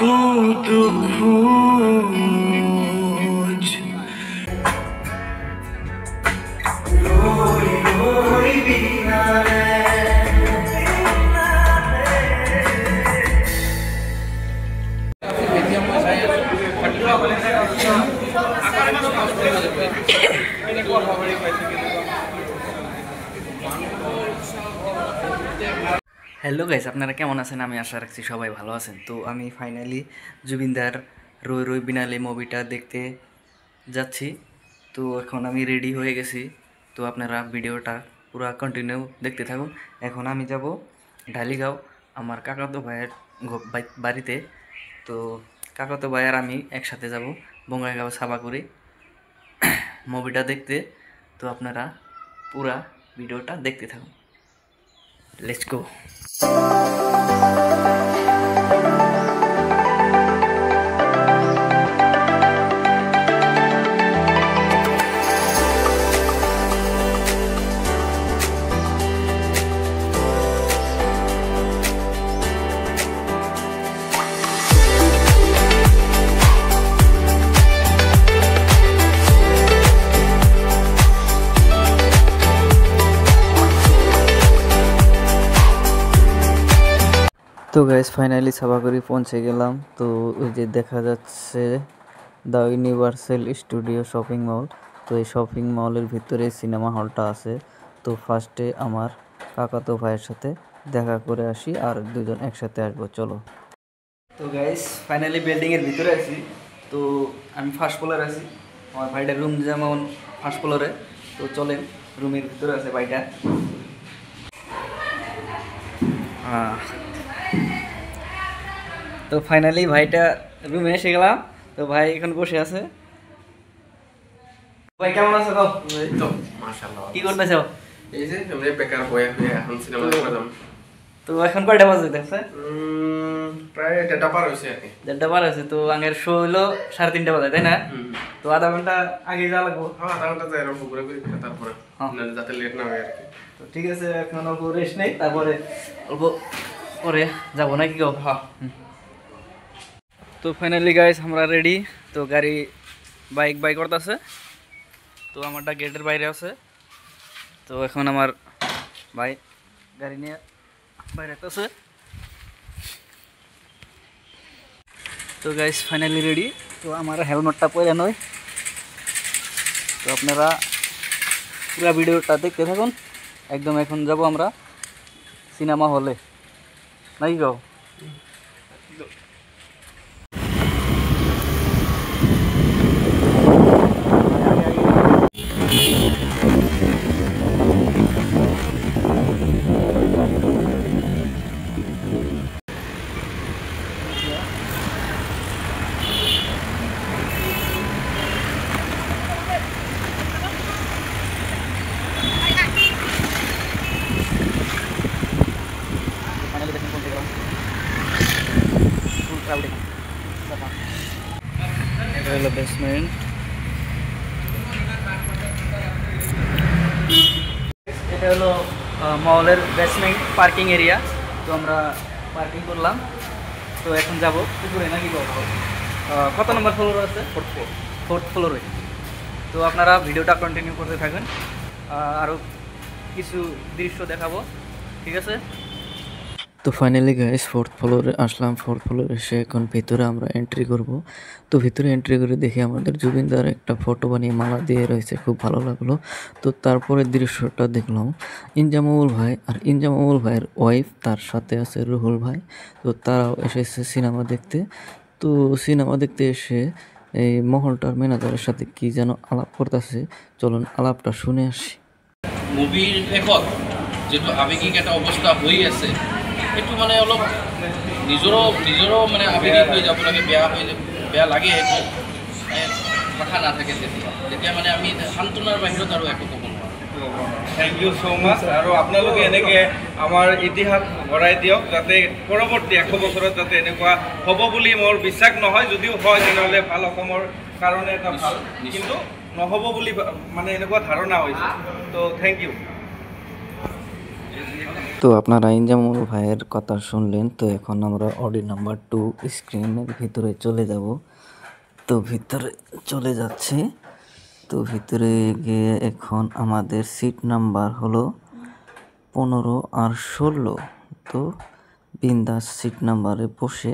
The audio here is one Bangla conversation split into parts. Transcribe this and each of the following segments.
হ্যালো গাইস, আপনারা কেমন আছেন? আমি আশা রাখছি সবাই ভালো আছেন। তো আমি ফাইনালি জুবিনদার রই রই বিনালে মুভিটা দেখতে যাচ্ছি। তো এখন আমি রেডি হয়ে গেছি। তো আপনারা ভিডিওটা পুরো কন্টিনিউ দেখতে থাকুন। এখন আমি যাব ঢালিগাঁও আমার কাকাতো ভাইয়ের বাড়িতে। তো কাকাতো ভাইয়ের আমি একসাথে যাব বঙ্গাইগাঁও সাবাকুড়ি মুভিটা দেখতে। তো আপনারা পুরা ভিডিওটা দেখতে থাকুন। Let's go. তো গাইস ফাইনালি সাবাকুড়ি পৌঁছে গেলাম। তো ওই যে দেখা যাচ্ছে the universal studio shopping mall. তো এই শপিং মলের ভিতরে সিনেমা হলটা আছে। তো ফার্স্টে আমার কাকাতো ভাইয়ের সাথে দেখা করে আসি, আর দুজন একসাথে আসবো, চলো। তো গাইস ফাইনালি বিল্ডিংয়ের ভিতরে আছি। তো আমি ফার্স্ট ফ্লোরে আছি, আমার ভাইটার রুম যেমন ফার্স্ট ফ্লোরে। তো চলেন, রুমের ভিতরে আছে ভাইটা। তো ফাইনালি ভাইটা রুমে এসে গেলাম। তো ভাই এখন বসে আছে। ভাই কেমন আছো? তো এই তো মাশাআল্লাহ। কি করতেছো? এই যে আমরা বেকার বয়ে এখন সিনেমা দেখলাম। তো এখন কয়টা বাজে দেখছে? প্রায় 1:30 পার হইছে আর কি। 1:30 পার হয়েছে। তো আগের শো হলো 3:30 বাজে, তাই না? তো আধা ঘন্টা আগে যাওয়া লাগবো। হ্যাঁ, আধা ঘন্টা যাই এরকম ঘুরে ঘুরে তারপরে যাতে লেট না হয় আর কি। তো ঠিক আছে, এখন অল্প রেস্ট নেই, তারপরে অল্প পরে যাবো নাকি গো? হ্যাঁ। তো ফাইনালি গাইস আমরা রেডি। তো গাড়ি বাইক করতেছে। তো আমারটা গেটের বাইরে আছে। তো এখন আমার ভাই গাড়ি নিয়ে বাইরে আছে। তো গাইস ফাইনালি রেডি। তো আমার হেলমেটটা পরে নয়। তো আপনারা পুরো ভিডিওটা দেখতে থাকুন একদম। এখন যাব আমরা সিনেমা হলে, নাকি গো? এটা হলো বেসমেন্ট। এটা হলো মলের বেসমেন্ট পার্কিং এরিয়া। তো আমরা পার্কিং করলাম। তো এখন যাব উপরে, নাকি কত নম্বর ফ্লোর আছে? ফোর্থ ফ্লোরে। তো আপনারা ভিডিওটা কন্টিনিউ করতে থাকেন, আরও কিছু দৃশ্য দেখাবো, ঠিক আছে? তো ফাইনালি গাইস ফোর্থ ফ্লোরে আসলাম। ফোর্থ ফ্লোরে এসে এখন ভিতরে আমরা এন্ট্রি করব। তো ভিতরে এন্ট্রি করে দেখি আমাদের জুবিনদার একটা ফটো বানিয়ে মালা দিয়ে রয়েছে, খুব ভালো লাগলো। তো তারপরে দৃশ্যটা দেখলাম ইনজামামুল ভাই আর ইনজামামুল ভাইয়ের ওয়াইফ, তার সাথে আছে রুহুল ভাই। তো তারাও এসেছে সিনেমা দেখতে। তো সিনেমা দেখতে এসে এই মহলটার ম্যানেজারের সাথে কি যেন আলাপ করতেছে, চলুন আলাপটা শুনে আসি। মুভির শেষত যেটো আৱেগিক এটা অৱস্থা হৈ আছে, সেইটো মানে অলপ নিজৰো মানে আৱেগিক হৈ যাব লাগে, বেয়া লাগে, একো কথা নাথাকে তেতিয়া মানে আমি সান্তনাৰ বাহিৰত আৰু একো ক'ব নোৱাৰোঁ। Thank you so much. আৰু আপোনালোকে এনেকৈ আমাৰ ইতিহাস ভৰাই দিয়ক, যাতে পৰৱৰ্তী 100 বছৰত যাতে এনেকুৱা হ'ব বুলি মোৰ বিশ্বাস নহয়। যদিও হয় তেনেহ'লে ভাল, অসমৰ কাৰণে এটা ভাল, কিন্তু নহ'ব বুলি মানে এনেকুৱা ধাৰণা হৈছে। তো থ্যাংক ইউ। তো আপনারা ইনজামুল ভাইয়ের কথা শুনলেন। তো এখন আমরা অডি নাম্বার 2 স্ক্রিনের ভিতরে চলে যাব। তো ভিতরে চলে যাচ্ছে। তো ভিতরে গিয়ে এখন আমাদের সিট নাম্বার হলো 15 আর 16। তো বিন্দাস সিট নাম্বারে বসে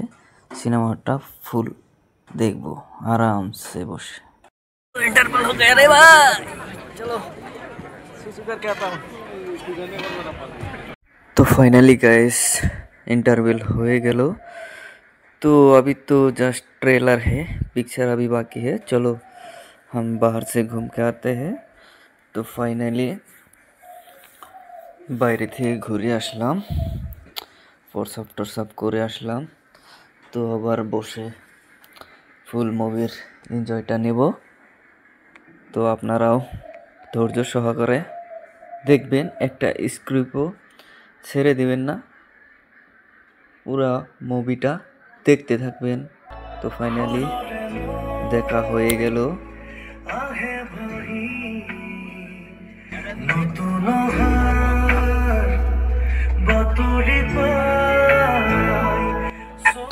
সিনেমাটা ফুল দেখব आराम से বসে। इंटरवल हो गया रे भाई, चलो सुसु करके आता हूँ। तो फाइनली गाइस इंटरवल हो गया। तो अभी तो जस्ट ट्रेलर है, पिक्चर अभी बाकी है। चलो हम बाहर से घूम के आते हैं। तो फाइनली বাইরে থেকে ঘুরে আসলাম, প্রসাব টরসাব করে আসলাম। তো আবার বসে ফুল মুভির এনজয়টা নেব। তো আপনারাও ধৈর্য সহকারে দেখবেন, একটা স্ক্রিপ্টও ছেড়ে দেবেন না, পুরা মুভিটা দেখতে থাকবেন। তো ফাইনালি দেখা হয়ে গেল।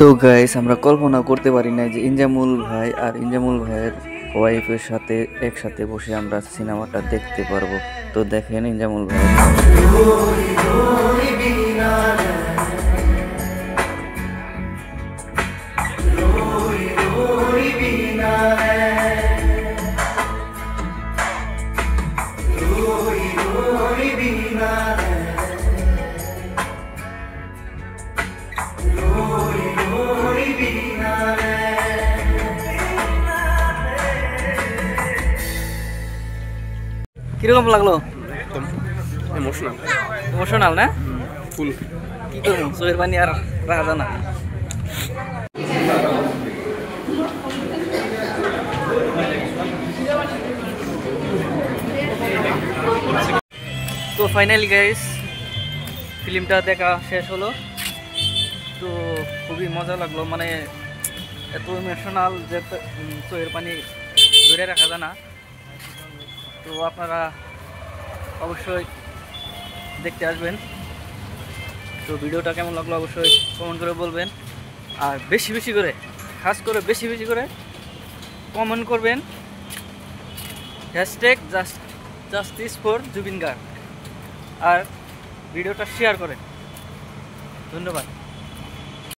তো গাইস আমরা কল্পনা করতে পারি না যে ইনজামুল ভাই আর ইনজামুল ভাইয়ের ওয়াইফের সাথে একসাথে বসে আমরা সিনেমাটা দেখতে পারবো। তো দেখেন ইনজামুল ভাই। কিরকম লাগলো? একদম ইমোশনাল, ইমোশনাল না? ফুল। কি করবো, চোখের পানি আর রাখা যায় না। তো ফাইনালি গাইস ফিল্মটা দেখা শেষ হলো। তো খুবই মজা লাগলো, মানে এত ইমোশনাল যে চোখের পানি ধরে রাখা যায় না। তো আপনারা অবশ্যই দেখতে আসবেন। তো ভিডিওটা কেমন লাগলো অবশ্যই কমেন্ট করে বলবেন, আর বেশি বেশি করে, খাস করে বেশি বেশি করে কমেন্ট করবেন hashtag justice for Zubeen Garg, আর ভিডিওটা শেয়ার করেন। ধন্যবাদ।